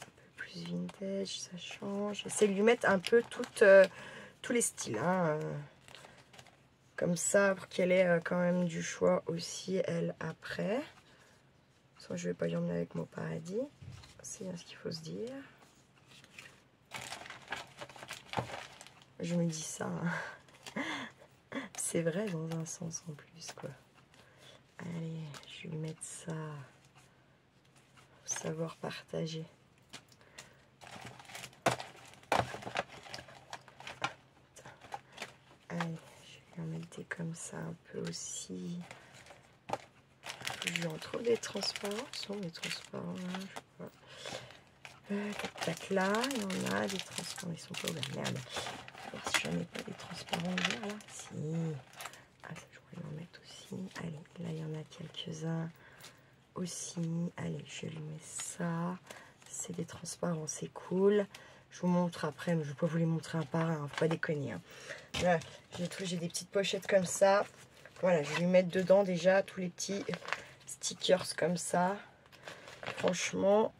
peu plus vintage, ça change. J'essaie de lui mettre un peu tous les styles. Hein, comme ça, pour qu'elle ait quand même du choix aussi, elle, après. Soit je vais pas y emmener avec mon paradis. C'est bien ce qu'il faut se dire. Je me dis ça. Hein. C'est vrai dans un sens en plus, quoi. Allez, je vais lui mettre ça. Faut savoir partager. Allez, je vais en mettre des comme ça un peu aussi. Je en trouve des transparents. Sont des transparents là, je sais pas. Tac, tac, là, il y en a des transparents. Ils sont pas ouverts. Merde. Je vais voir si j'en ai pas des transparents ouverts là. Si. Ah, ça, je pourrais en mettre aussi. Allez, là, il y en a quelques-uns aussi. Allez, je lui mets ça. C'est des transparents, c'est cool. Je vous montre après, mais je ne vais pas vous les montrer un par un. Faut pas déconner. Hein. Là, j'ai des petites pochettes comme ça. Voilà, je vais lui mettre dedans déjà tous les petits stickers comme ça. Franchement,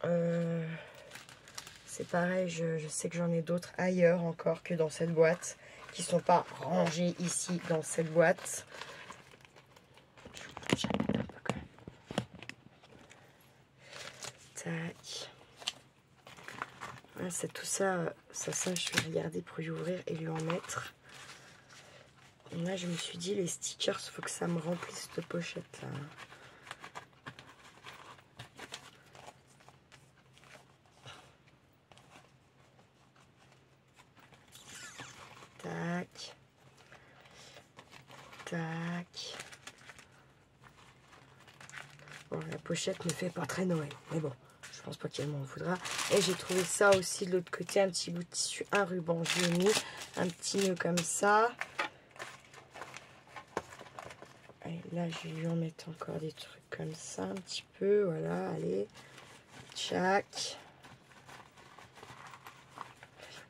c'est pareil. Je sais que j'en ai d'autres ailleurs encore que dans cette boîte, qui ne sont pas rangés ici dans cette boîte. Tac. C'est tout ça, ça, je vais regarder pour y ouvrir et lui en mettre. Et là, je me suis dit, les stickers, il faut que ça me remplisse de pochette là. Tac. Tac. Bon, la pochette ne fait pas très Noël, mais bon, je pense pas qu'elle m'en voudra. Et j'ai trouvé ça aussi de l'autre côté, un petit bout de tissu, un ruban. Je l'ai mis un petit nœud comme ça. Et là, je vais lui en mettre encore des trucs comme ça, un petit peu. Voilà, allez. Tchac.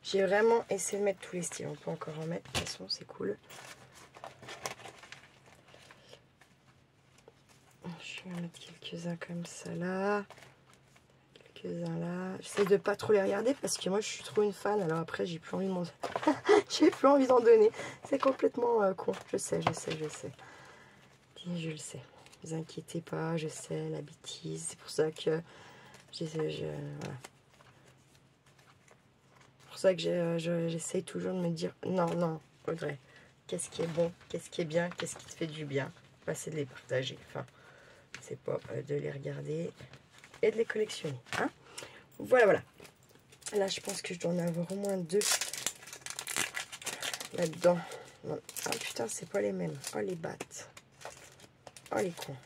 J'ai vraiment essayé de mettre tous les styles. On peut encore en mettre, de toute façon, c'est cool. Je vais en mettre quelques-uns comme ça là. Quelques-uns là. J'essaie de pas trop les regarder parce que moi, je suis trop une fan. Alors après, j'ai plus envie de m'en... j'ai plus envie d'en donner. C'est complètement con. Je sais. Je le sais. Ne vous inquiétez pas, je sais, la bêtise. C'est pour ça que voilà. C'est pour ça que j'essaye toujours de me dire non, Audrey, qu'est-ce qui est bon, qu'est-ce qui est bien, qu'est-ce qui te fait du bien. Bah, c'est de les partager. Enfin, c'est pas de les regarder et de les collectionner. Hein, voilà. Là, je pense que je dois en avoir au moins 2 là-dedans. Ah putain, c'est pas les mêmes. Oh, les battes. Oh, les cons.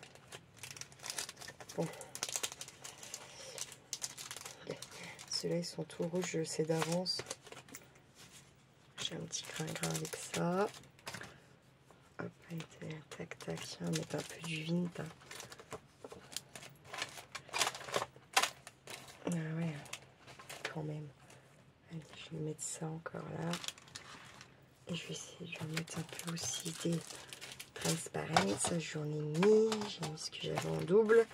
Bon. Ceux-là, ils sont tout rouges, je le sais d'avance. J'ai un petit grain avec ça. Hop, allez, tac, on va mettre un peu du vint. Ah ouais, quand même. Allez, je vais mettre ça encore là. Et je vais essayer de lui mettre un peu aussi des transparents. Ça, j'en ai mis. J'ai mis ce que j'avais en double.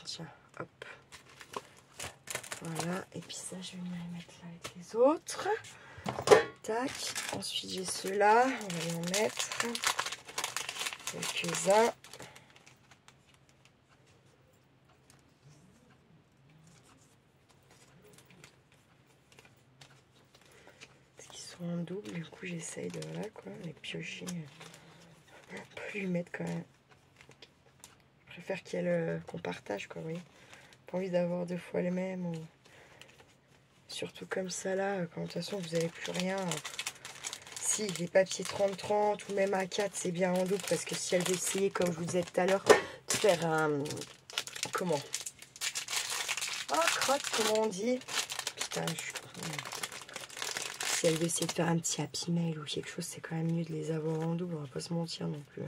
Tiens, hop. Voilà. Et puis ça, je vais venir les mettre là avec les autres. Tac. Ensuite, j'ai ceux-là. On va y en mettre quelques-uns. En double, du coup j'essaye de voilà quoi, les piocher, plus lui mettre quand même. Je préfère qu'on partage quoi, vous voyez. Pas envie d'avoir 2 fois les mêmes, ou surtout comme ça là, quand de toute façon vous n'avez plus rien. Si les papiers 30-30 ou même A4 c'est bien en double, parce que si elle veut essayer, comme je vous disais tout à l'heure, de faire un comment, crotte, comment on dit, putain je suis... Si elle veut essayer de faire un petit happy mail ou quelque chose, c'est quand même mieux de les avoir en double, on va pas se mentir non plus.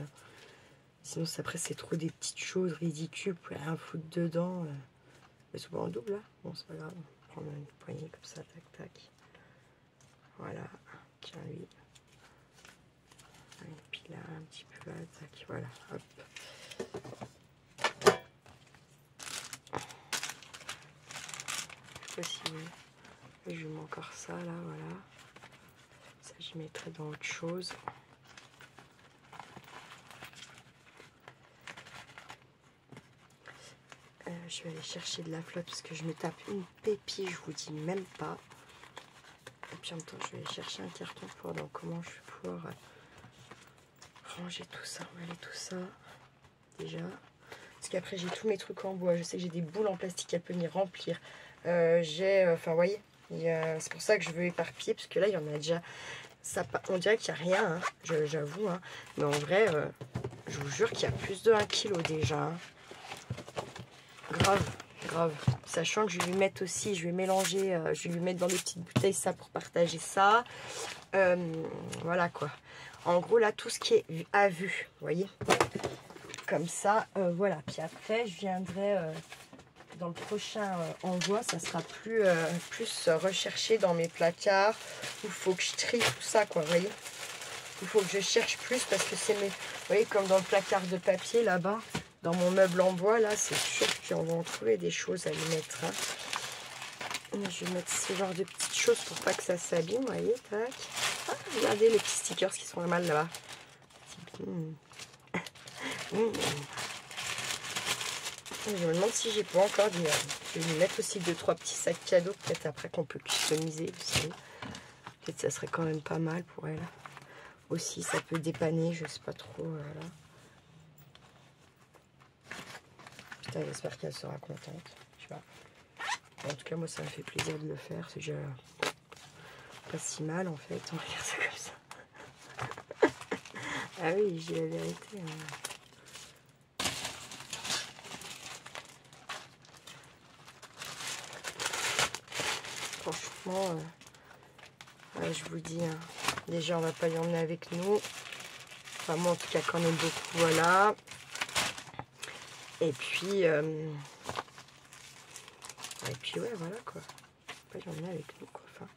Sinon, après, c'est trop des petites choses ridicules, vous pouvez rien foutre dedans. Mais c'est pas en double là. Bon, c'est pas grave, on va prendre une poignée comme ça, tac. Voilà, tiens lui. Et puis là, un petit peu là, tac, voilà, hop. Je sais pas si je lui mets encore ça là, voilà. Ça, je mettrai dans autre chose. Je vais aller chercher de la flotte parce que je me tape une pépille, je vous dis même pas. Et puis en même temps, je vais aller chercher un carton pour voir dans comment je vais pouvoir ranger tout ça, emballer tout ça. Déjà. Parce qu'après, j'ai tous mes trucs en bois. Je sais que j'ai des boules en plastique, elle peut venir remplir. Enfin, vous voyez, c'est pour ça que je veux éparpiller parce que là, il y en a déjà. Ça, on dirait qu'il n'y a rien, hein, j'avoue. Hein. Mais en vrai, je vous jure qu'il y a plus de 1 kg déjà. Hein. Grave. Sachant que je vais lui mettre aussi, je vais mélanger, je vais lui mettre dans des petites bouteilles ça pour partager ça. Voilà quoi. En gros là, tout ce qui est à vue, vous voyez. Comme ça, voilà. Puis après, je viendrai dans le prochain envoi, ça sera plus recherché dans mes placards. Il faut que je trie tout ça quoi, vous voyez. Il faut que je cherche plus parce que c'est mes... Vous voyez, comme dans le placard de papier là-bas. Dans mon meuble en bois, là, c'est sûr qu'on va en trouver des choses à lui mettre. Hein. Je vais mettre ce genre de petites choses pour pas que ça s'abîme, vous voyez, tac. Ah, regardez les petits stickers qui sont mal là-bas. Je me demande si j'ai pas encore dit. Je vais lui mettre aussi 2-3 petits sacs cadeaux, peut-être après qu'on peut customiser, vous savez. Peut-être ça serait quand même pas mal pour elle. Aussi, ça peut dépanner, je sais pas trop, voilà. Putain, j'espère qu'elle sera contente. Je sais pas. En tout cas, moi, ça me fait plaisir de le faire. C'est déjà pas si mal, en fait. On va faire ça comme ça. Ah oui, j'ai la vérité. franchement, je vous dis, hein, déjà on va pas y emmener avec nous. Enfin moi en tout cas quand on est beaucoup, voilà. Et puis ouais, voilà quoi. Pas y emmener avec nous quoi. Enfin.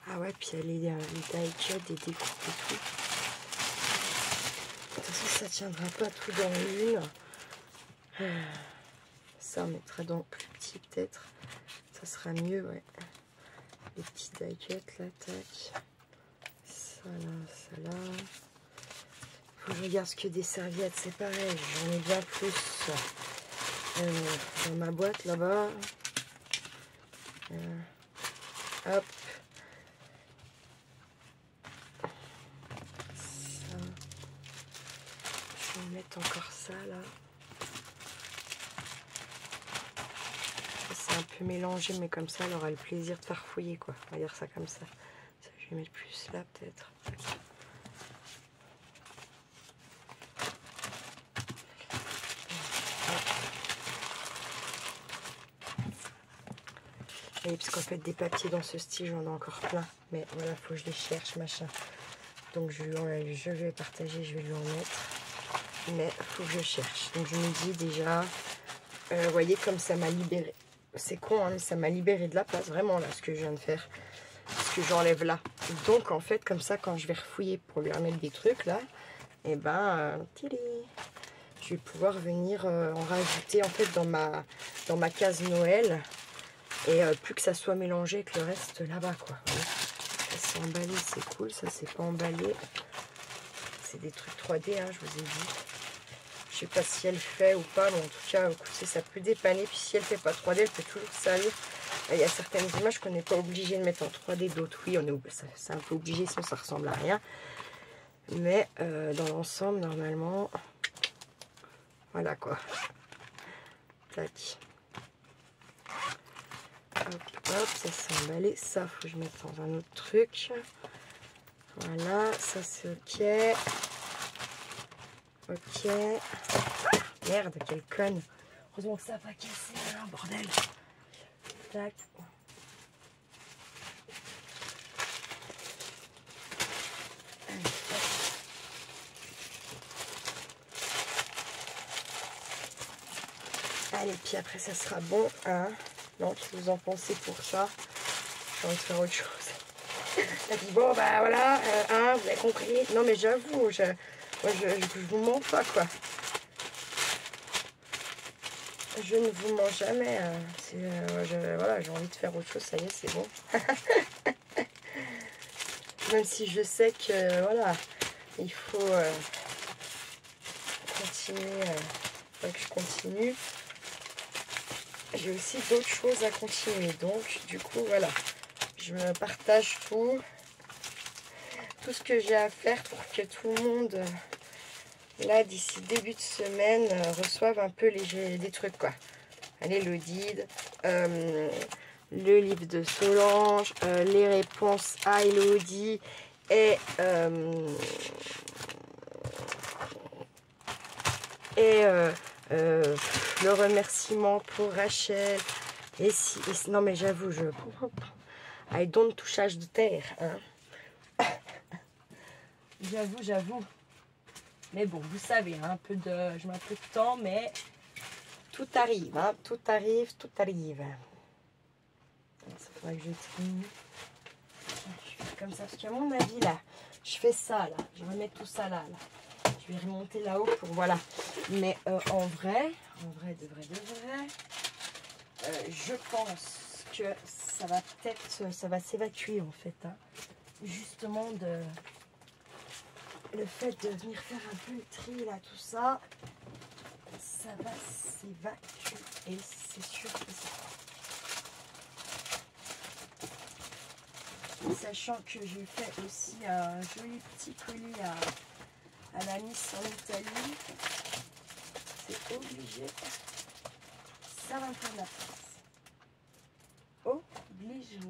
Ah ouais, puis il y a les die-cut, des découpes et tout. De toute façon ça tiendra pas tout dans une. Ça on mettra dans plus petit peut-être. Ça sera mieux, ouais. Les petits die-cut là, tac. Ça là. Faut que je regarde ce que des serviettes, c'est pareil. J'en ai bien plus dans ma boîte là-bas. Hop. Ça. Je vais mettre encore ça là. C'est un peu mélangé, mais comme ça, elle aura le plaisir de faire fouiller, quoi. On va dire ça comme ça. Ça, je vais mettre plus là, peut-être. Et parce qu'en fait, des papiers dans ce style, j'en ai encore plein. Mais voilà, faut que je les cherche, machin. Donc, je vais partager, je vais lui en mettre. Mais faut que je cherche. Donc, je me dis déjà, vous voyez, comme ça m'a libéré. C'est con, hein, mais ça m'a libéré de la place, vraiment, là, ce que je viens de faire. Ce que j'enlève là. Donc, en fait, comme ça, quand je vais refouiller pour lui remettre des trucs, là, et ben, je vais pouvoir venir en rajouter, en fait, dans ma case Noël. Et plus que ça soit mélangé avec le reste là-bas, quoi. Ça, c'est emballé, c'est cool. Ça, c'est pas emballé. C'est des trucs 3D, hein, je vous ai dit. Je sais pas si elle fait ou pas, mais en tout cas, écoutez, ça peut dépanner. Puis si elle fait pas 3D, elle peut toujours salir. Il y a certaines images qu'on n'est pas obligé de mettre en 3D, d'autres oui, c'est un peu obligé, sinon ça ressemble à rien. Mais dans l'ensemble, normalement, voilà quoi. Tac. Hop, hop, ça c'est emballé. Ça, faut que je mette dans un autre truc. Voilà, ça c'est ok. Ok. Merde, quelle conne. Heureusement que ça n'a pas cassé, là, bordel. Tac. Allez, puis après ça sera bon, hein. Non, qu'est-ce que vous en pensez pour ça? J'ai envie de faire autre chose. Elle dit, bon, bah voilà, hein, vous avez compris. Non, mais j'avoue, je vous mens pas, quoi. Je ne vous mens jamais. Voilà, j'ai envie de faire autre chose, ça y est, c'est bon. Même si je sais que, voilà, il faut continuer, faut que je continue. J'ai aussi d'autres choses à continuer. Donc, du coup, voilà, je me partage tout ce que j'ai à faire pour que tout le monde, là, d'ici début de semaine, reçoive un peu des trucs, quoi. Allez, le guide, le livre de Solange, les réponses à Elodie et le remerciement pour Rachel. Non, mais j'avoue, I don't touchage de terre. Hein. J'avoue. Mais bon, vous savez, hein, je mets un peu de temps, mais tout arrive. Hein, tout arrive. Ça faudrait que je trie. Je fais comme ça, parce qu'à mon avis, là, je fais ça, là. Je vais remettre tout ça là. Je vais remonter là-haut pour, voilà. Mais en vrai, de vrai, je pense que ça va s'évacuer, en fait. Hein. Justement, le fait de venir faire un peu le tri, là, tout ça, ça va s'évacuer, c'est sûr que c'est. Sachant que j'ai fait aussi un joli petit colis à la Nice en Italie, c'est obligé, ça va me faire de la place. Oblige the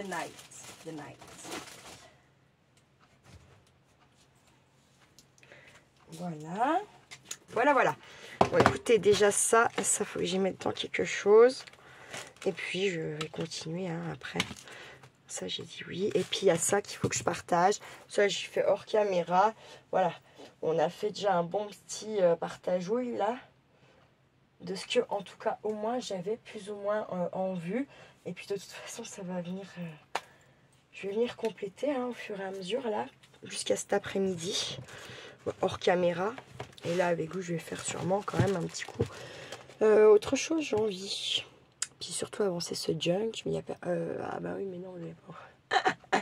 night. Voilà. Bon, écoutez, déjà ça faut que j'y mette dans quelque chose. Et puis, je vais continuer hein, après. Ça, j'ai dit oui. Et puis, il y a ça qu'il faut que je partage. Ça, j'ai fait hors caméra. Voilà. On a fait déjà un bon petit partage-ouille, là. De ce que, en tout cas, au moins, j'avais plus ou moins en vue. Et puis, de toute façon, ça va venir... je vais venir compléter hein, au fur et à mesure, là. Jusqu'à cet après-midi. Hors caméra. Et là, avec vous, je vais faire sûrement quand même un petit coup. Autre chose, j'ai envie. Puis surtout avancer ce junk. Mais il y a pas... ah bah oui, mais non, on est pas...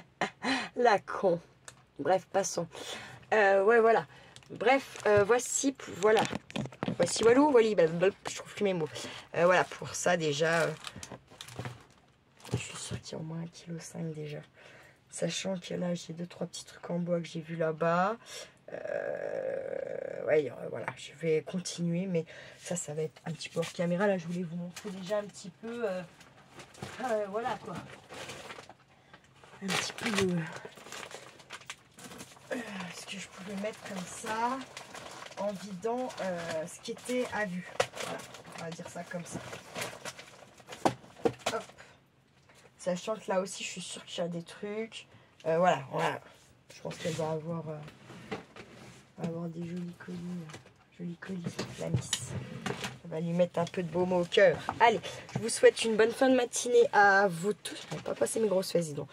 La con. Bref, passons. Ouais, voilà. Bref, voici, voilà. Voici, walou, wally, je trouve plus mes mots. Voilà, pour ça, déjà, je suis sûre qu'il y a au moins 1,5 kg déjà. Sachant que là, j'ai 2-3 petits trucs en bois que j'ai vu là-bas. Ouais, voilà, je vais continuer, mais ça va être un petit peu hors caméra. Là, je voulais vous montrer déjà un petit peu, voilà quoi. Un petit peu de... ce que je pouvais mettre comme ça, en vidant ce qui était à vue. Voilà, on va dire ça comme ça. Hop. Sachant que là aussi, je suis sûre qu'il y a des trucs. Voilà. Je pense qu'elle va avoir des jolis colis, la miss. On va lui mettre un peu de baume au cœur. Allez, je vous souhaite une bonne fin de matinée à vous tous. Je ne vais pas passer mes grosses fesses, dis donc.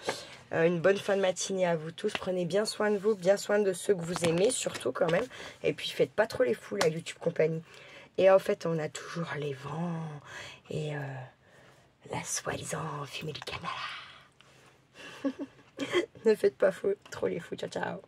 Une bonne fin de matinée à vous tous. Prenez bien soin de vous, bien soin de ceux que vous aimez, surtout quand même. Et puis, faites pas trop les fous, la YouTube compagnie. Et en fait, on a toujours les vents et la soi-disant fumée du Canada. Ne faites pas trop les fous. Ciao, ciao.